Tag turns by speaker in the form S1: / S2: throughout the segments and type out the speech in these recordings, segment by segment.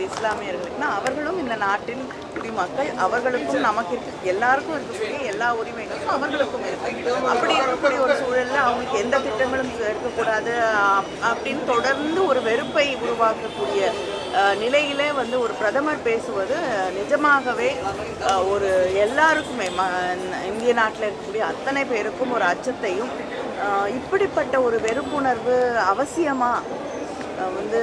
S1: இது இஸ்லாமியர்களுக்குன்னா அவர்களும் இந்த நாட்டின் குடிமக்கள், அவர்களுக்கும் நமக்கு எல்லாருக்கும் இருக்கக்கூடிய எல்லா உரிமைகளும் அவர்களுக்கும் இருக்கு. அப்படி இருக்கக்கூடிய ஒரு சூழலில் அவங்களுக்கு எந்த திட்டங்களும் இருக்கக்கூடாது அப்படின்னு தொடர்ந்து ஒரு வெறுப்பை உருவாக்கக்கூடிய நிலையிலே வந்து ஒரு பிரதமர் பேசுவது நிஜமாகவே ஒரு எல்லாருக்குமே இந்திய நாட்டில் இருக்கக்கூடிய அத்தனை பேருக்கும் ஒரு அச்சத்தையும், இப்படிப்பட்ட ஒரு வெறுப்புணர்வு அவசியமா வந்து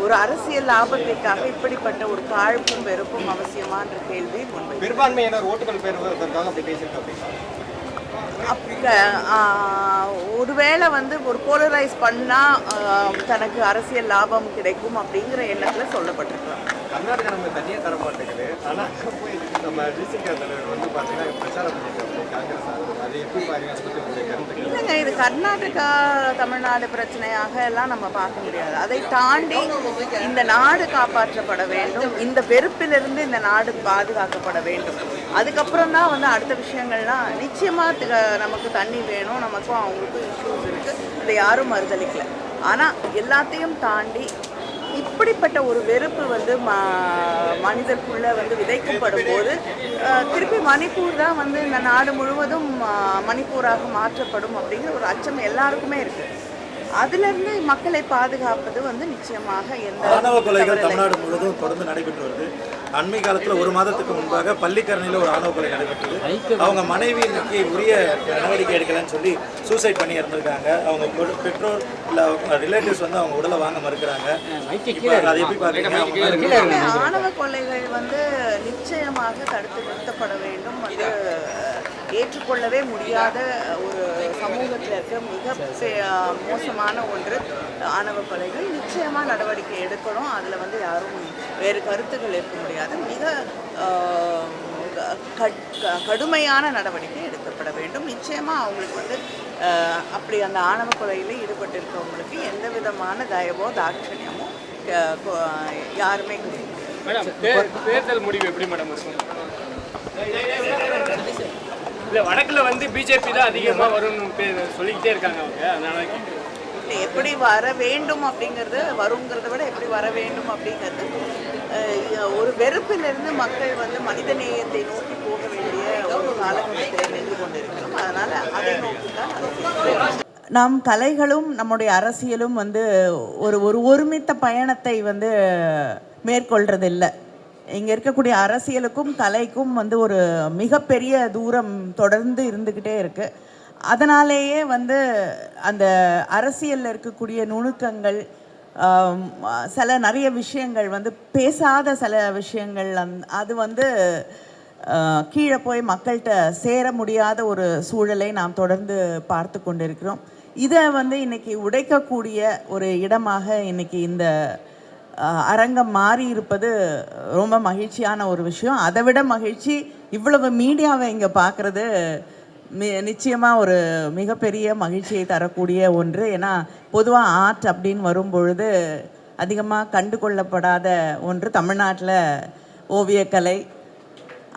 S1: ஒரு அரசியல் லாபத்திற்காக இப்படிப்பட்ட ஒரு காழ்ப்பும் வெறுப்பும் அவசியமான்ற கேள்வி
S2: பெரும்பான்மையினர் ஓட்டுகள் பெறுவதற்காக அப்படி பேசியிருக்காங்க.
S1: ஒருவேளை வந்து ஒரு போலரைஸ் பண்ணால் தனக்கு அரசியல் லாபம் கிடைக்கும் அப்படிங்கிற எண்ணத்தில் சொல்லப்பட்டிருக்கலாம்.
S2: கர்நாடகா நம்ம தனியாக தர மாட்டேங்குது, ஆனால் போய் நம்ம டிசிகா தலைவர் வந்து பார்த்தீங்கன்னா பிரச்சாரம் பண்ணியிருக்காங்க காங்கிரஸ். அதை எப்படி பாருங்க?
S1: இல்லைங்க, இது கர்நாடகா தமிழ்நாடு பிரச்சனையாக எல்லாம் நம்ம பார்க்க முடியாது. அதை தாண்டி இந்த நாடு காப்பாற்றப்பட வேண்டும், இந்த வெறுப்பிலிருந்து இந்த நாடு பாதுகாக்கப்பட வேண்டும். அதுக்கப்புறம் தான் வந்து அடுத்த விஷயங்கள்லாம் நிச்சயமாக நமக்கு தண்ணி வேணும், நமக்கும் அவங்களுக்கும் இஷ்யூஸ் இருக்குது, அதை யாரும் மறுதளிக்கலை. ஆனால் எல்லாத்தையும் தாண்டி இப்படிப்பட்ட ஒரு வெறுப்பு வந்து மனிதர்க்குள்ளே வந்து விதைக்கப்படும் போது திருப்பி மணிப்பூர் தான் வந்து இந்த நாடு முழுவதும் மணிப்பூராக மாற்றப்படும் அப்படிங்கிற ஒரு அச்சம் எல்லாருக்குமே இருக்குது. அதிலிருந்து மக்களை பாதுகாப்பது வந்து நிச்சயமாக எந்த
S3: ஆணவ கொலைகள் தமிழ்நாடு முழுவதும் தொடர்ந்து நடைபெற்று வருது. அண்மை காலத்தில் ஒரு மாதத்துக்கு முன்பாக பள்ளிக்கரணையில் ஒரு ஆணவ கொலை நடைபெற்றது. அவங்க மனைவி இன்னைக்கு உரிய நடவடிக்கை எடுக்கலன்னு சொல்லி சூசைட் பண்ணி இறந்துருக்காங்க. அவங்க பெற்றோர் இல்லை ரிலேட்டிவ்ஸ் வந்து அவங்க உடலை வாங்க மறுக்கிறாங்க. அதை எப்படி பார்க்குறீங்க?
S1: ஆணவ கொலைகள் வந்து நிச்சயமாக தடுத்து நிறுத்தப்பட வேண்டும். வந்து ஏற்றுக்கொள்ளவே முடியாத ஒரு சமூகத்தில் இருக்க மிக மோசமான ஒன்று ஆணவ கொலைகள். நிச்சயமாக நடவடிக்கை எடுக்கணும். அதில் வந்து யாரும் வேறு கருத்துக்கள் இருக்க முடியாது. மிக கடுமையான நடவடிக்கை எடுக்கப்பட வேண்டும். நிச்சயமாக அவங்களுக்கு வந்து அப்படி அந்த ஆணவ கொலையில் ஈடுபட்டிருக்கவங்களுக்கு எந்த விதமான தயவோ தாட்சணியமோ யாருமே கிடையாது.
S4: தேர்தல் முடிவு எப்படி மேடம்? இல்லை, வடக்கில் வந்து பிஜேபி தான் அதிகமாக வரும்னு சொல்லிக்கிட்டே இருக்காங்க அவங்க. அதனால
S1: எப்படி வர வேண்டும் அப்படிங்கிறது, வருங்கிறத விட எப்படி வர வேண்டும் அப்படிங்கிறது ஒரு வெறுப்பிலிருந்து மக்கள் வந்து மனித நேயத்தை நோக்கி போக வேண்டிய ஒரு காலகட்டத்தில் நின்று கொண்டிருக்கிறோம். அதனால் அதை நோக்கி தான் நம் கலைகளும் நம்முடைய அரசியலும் வந்து ஒரு ஒருமித்த பயணத்தை வந்து மேற்கொள்றதில்லை. இங்கே இருக்கக்கூடிய அரசியலுக்கும் கலைக்கும் வந்து ஒரு மிகப்பெரிய தூரம் தொடர்ந்து இருந்துக்கிட்டே இருக்குது. அதனாலேயே வந்து அந்த அரசியலில் இருக்கக்கூடிய நுணுக்கங்கள், நிறைய விஷயங்கள் வந்து பேசாத சில விஷயங்கள் அது வந்து கீழே போய் மக்கள்கிட்ட சேர முடியாத ஒரு சூழலை நாம் தொடர்ந்து பார்த்து கொண்டிருக்கிறோம். இதை வந்து இன்றைக்கி உடைக்கக்கூடிய ஒரு இடமாக இன்றைக்கி இந்த அரங்கம் மாறி இருப்பது ரொம்ப மகிழ்ச்சியான ஒரு விஷயம். அதை விட மகிழ்ச்சி இவ்வளவு மீடியாவை இங்கே பார்க்குறது நிச்சயமாக ஒரு மிகப்பெரிய மகிழ்ச்சியை தரக்கூடிய ஒன்று. ஏன்னா பொதுவாக ஆர்ட் அப்படின்னு வரும்பொழுது அதிகமாக கண்டு கொள்ளப்படாத ஒன்று தமிழ்நாட்டில் ஓவியக்கலை.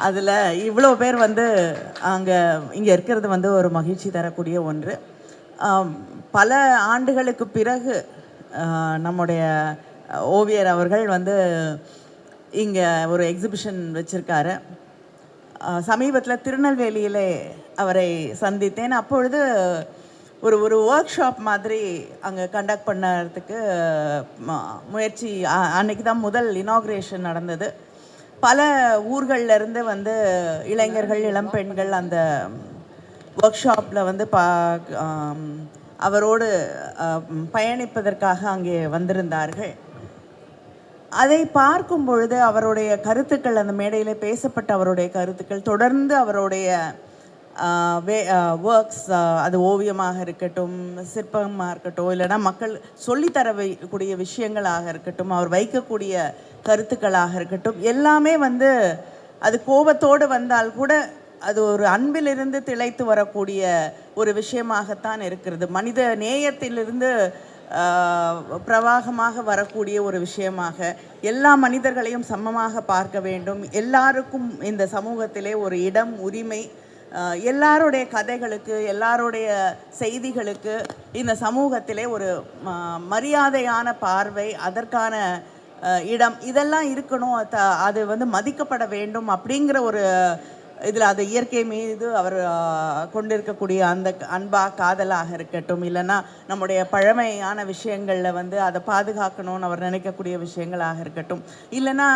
S1: அதில் இவ்வளோ பேர் வந்து இங்கே இருக்கிறது வந்து ஒரு மகிழ்ச்சி தரக்கூடிய ஒன்று. பல ஆண்டுகளுக்கு பிறகு நம்முடைய ஓவியர் அவர்கள் வந்து இங்கே ஒரு எக்ஸிபிஷன் வச்சுருக்காரு. சமீபத்தில் திருநெல்வேலியிலே அவரை சந்தித்தேன். அப்பொழுது ஒரு ஒர்க் ஷாப் மாதிரி அங்கே கண்டக்ட் பண்ணுறதுக்கு முயற்சி, அன்றைக்கி தான் முதல் இனாக்ரேஷன் நடந்தது. பல ஊர்களிலிருந்து வந்து இளைஞர்கள், இளம்பெண்கள் அந்த ஒர்க் ஷாப்பில் வந்து அவரோடு பயணிப்பதற்காக அங்கே வந்திருந்தார்கள். அதை பார்க்கும் பொழுது அவருடைய கருத்துக்கள், அந்த மேடையில் பேசப்பட்ட அவருடைய கருத்துக்கள், தொடர்ந்து அவருடைய ஒர்க்ஸ், அது ஓவியமாக இருக்கட்டும், சிற்பமாக இருக்கட்டும், இல்லைனா மக்கள் சொல்லித்தரக்கூடிய விஷயங்களாக இருக்கட்டும், அவர் வைக்கக்கூடிய கருத்துக்களாக இருக்கட்டும், எல்லாமே வந்து அது கோபத்தோடு வந்தால் கூட அது ஒரு அன்பிலிருந்து திளைத்து வரக்கூடிய ஒரு விஷயமாகத்தான் இருக்கிறது. மனித நேயத்திலிருந்து பிரவாகமாக வரக்கூடிய ஒரு விஷயமாக, எல்லா மனிதர்களையும் சமமாக பார்க்க வேண்டும், எல்லாருக்கும் இந்த சமூகத்திலே ஒரு இடம், உரிமை, எல்லாருடைய கதைகளுக்கு, எல்லாருடைய செய்திகளுக்கு இந்த சமூகத்திலே ஒரு மரியாதையான பார்வை, அதற்கான இடம் இதெல்லாம் இருக்கணும். அது வந்து மதிக்கப்பட வேண்டும் அப்படிங்கிற ஒரு இதில் அது இயற்கை மீது அவர் கொண்டிருக்கக்கூடிய அந்த அன்பா காதலாக இருக்கட்டும், இல்லைன்னா நம்முடைய பழமையான விஷயங்களில் வந்து அதை பாதுகாக்கணும்னு அவர் நினைக்கக்கூடிய விஷயங்களாக இருக்கட்டும், இல்லைன்னா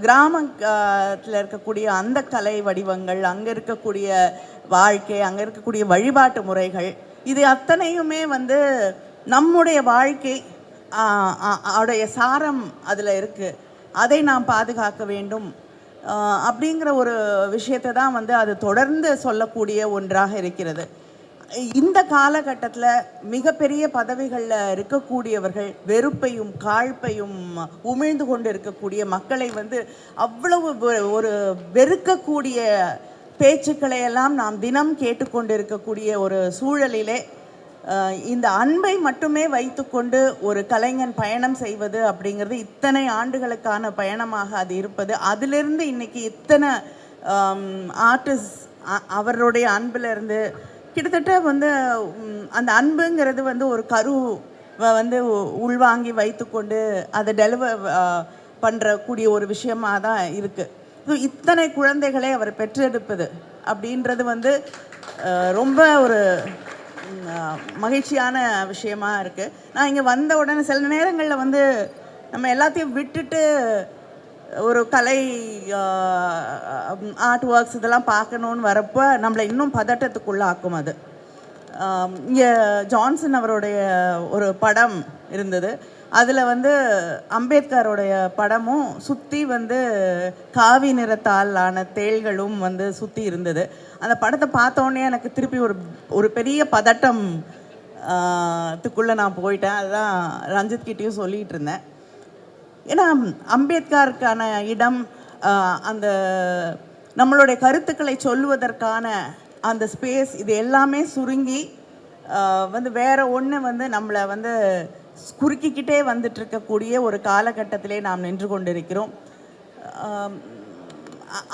S1: கிராமத்தில் இருக்கக்கூடிய அந்த கலை வடிவங்கள், அங்கே இருக்கக்கூடிய வாழ்க்கை, அங்கே இருக்கக்கூடிய வழிபாட்டு முறைகள், இது அத்தனையுமே வந்து நம்முடைய வாழ்க்கை உடைய சாரம் அதில் இருக்குது. அதை நாம் பாதுகாக்க வேண்டும் அப்படிங்கிற ஒரு விஷயத்தை தான் வந்து அது தொடர்ந்து சொல்லக்கூடிய ஒன்றாக இருக்கிறது. இந்த காலகட்டத்தில் மிகப்பெரிய பதவிகளில் இருக்கக்கூடியவர்கள் வெறுப்பையும் காழ்ப்பையும் உமிழ்ந்து கொண்டு இருக்கக்கூடிய மக்களை வந்து அவ்வளவு ஒரு வெறுக்கக்கூடிய பேச்சுக்களை எல்லாம் நாம் தினம் கேட்டுக்கொண்டு இருக்கக்கூடிய ஒரு சூழலிலே இந்த அன்பை மட்டுமே வைத்துக்கொண்டு ஒரு கலைஞன் பயணம் செய்வது அப்படிங்கிறது இத்தனை ஆண்டுகளுக்கான பயணமாக அது இருப்பது. அதிலிருந்து இன்னைக்கு இத்தனை ஆர்டிஸ்ட் அவருடைய அன்பிலிருந்து கிட்டத்தட்ட வந்து அந்த அன்புங்கிறது வந்து ஒரு கரு வந்து உள்வாங்கி வைத்துக்கொண்டு அதை டெலிவர் பண்ணுறக்கூடிய ஒரு விஷயமாக தான் இருக்குது. ஸோ இத்தனை குழந்தைகளை அவர் பெற்றெடுப்பது அப்படின்றது வந்து ரொம்ப ஒரு மகிழ்ச்சியான விஷயமா இருக்குது. நான் இங்கே வந்த உடனே சில நேரங்களில் வந்து நம்ம எல்லாத்தையும் விட்டுட்டு ஒரு கலை ஆர்ட் ஒர்க்ஸ் இதெல்லாம் பார்க்கணுன்னு வரப்போ நம்மளை இன்னும் பதட்டத்துக்குள்ளாக்கும். அது இங்கே ஜான்சன் அவருடைய ஒரு படம் இருந்தது. அதில் வந்து அம்பேத்கருடைய படமும் சுற்றி வந்து காவி நிறத்தால் ஆன தேள்களும் வந்து சுற்றி இருந்தது. அந்த படத்தை பார்த்தோன்னே எனக்கு திருப்பி ஒரு பெரிய பதட்டம் த்துக்குள்ளே நான் போயிட்டேன். அதுதான் ரஞ்சித் கிட்டேயும் சொல்லிகிட்டு இருந்தேன். ஏன்னா அம்பேத்கருக்கான இடம், அந்த நம்மளுடைய கருத்துக்களை சொல்லுவதற்கான அந்த ஸ்பேஸ், இது எல்லாமே சுருங்கி வந்து வேற ஒன்று வந்து நம்மளை வந்து குறுக்கிக்கிட்டே வந்துட்டு இருக்கக்கூடிய ஒரு காலகட்டத்திலே நாம் நின்று கொண்டிருக்கிறோம்.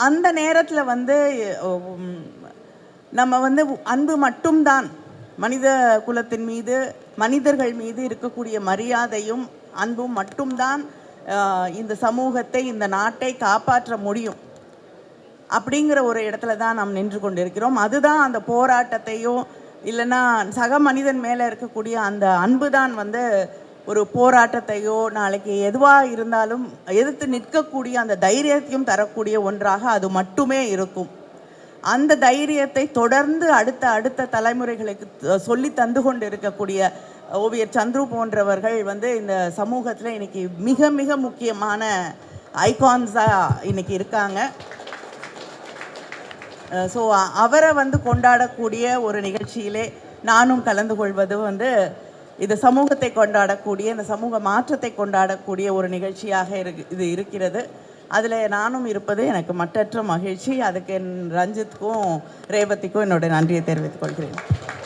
S1: அந்த நேரத்தில் வந்து நம்ம வந்து அன்பு மட்டும்தான், மனித குலத்தின் மீது மனிதர்கள் மீது இருக்கக்கூடிய மரியாதையும் அன்பும் மட்டும்தான் இந்த சமூகத்தை, இந்த நாட்டை காப்பாற்ற முடியும் அப்படிங்கிற ஒரு இடத்துல தான் நாம் நின்று கொண்டிருக்கிறோம். அதுதான் அந்த போராட்டத்தையும், இல்லைன்னா சக மனிதன் மேலே இருக்கக்கூடிய அந்த அன்பு தான் வந்து ஒரு போராட்டத்தையோ நாளைக்கு எதுவாக இருந்தாலும் எதிர்த்து நிற்கக்கூடிய அந்த தைரியத்தையும் தரக்கூடிய ஒன்றாக அது மட்டுமே இருக்கும். அந்த தைரியத்தை தொடர்ந்து அடுத்த தலைமுறைகளுக்கு சொல்லி தந்து கொண்டு இருக்கக்கூடிய ஓவியர் சந்துரு போன்றவர்கள் வந்து இந்த சமூகத்தில் இன்னைக்கு மிக மிக முக்கியமான ஐகான்ஸாக இன்னைக்கு இருக்காங்க. ஸோ அவரை வந்து கொண்டாடக்கூடிய ஒரு நிகழ்ச்சியிலே நானும் கலந்து கொள்வது வந்து இது சமூகத்தை கொண்டாடக்கூடிய, இந்த சமூக மாற்றத்தை கொண்டாடக்கூடிய ஒரு நிகழ்ச்சியாக இது இருக்கிறது. அதில் நானும் இருப்பது எனக்கு மற்றற்ற மகிழ்ச்சி. அதுக்கு ரஞ்சித்துக்கும் ரேவதிக்கும் என்னுடைய நன்றியை தெரிவித்துக் கொள்கிறேன்.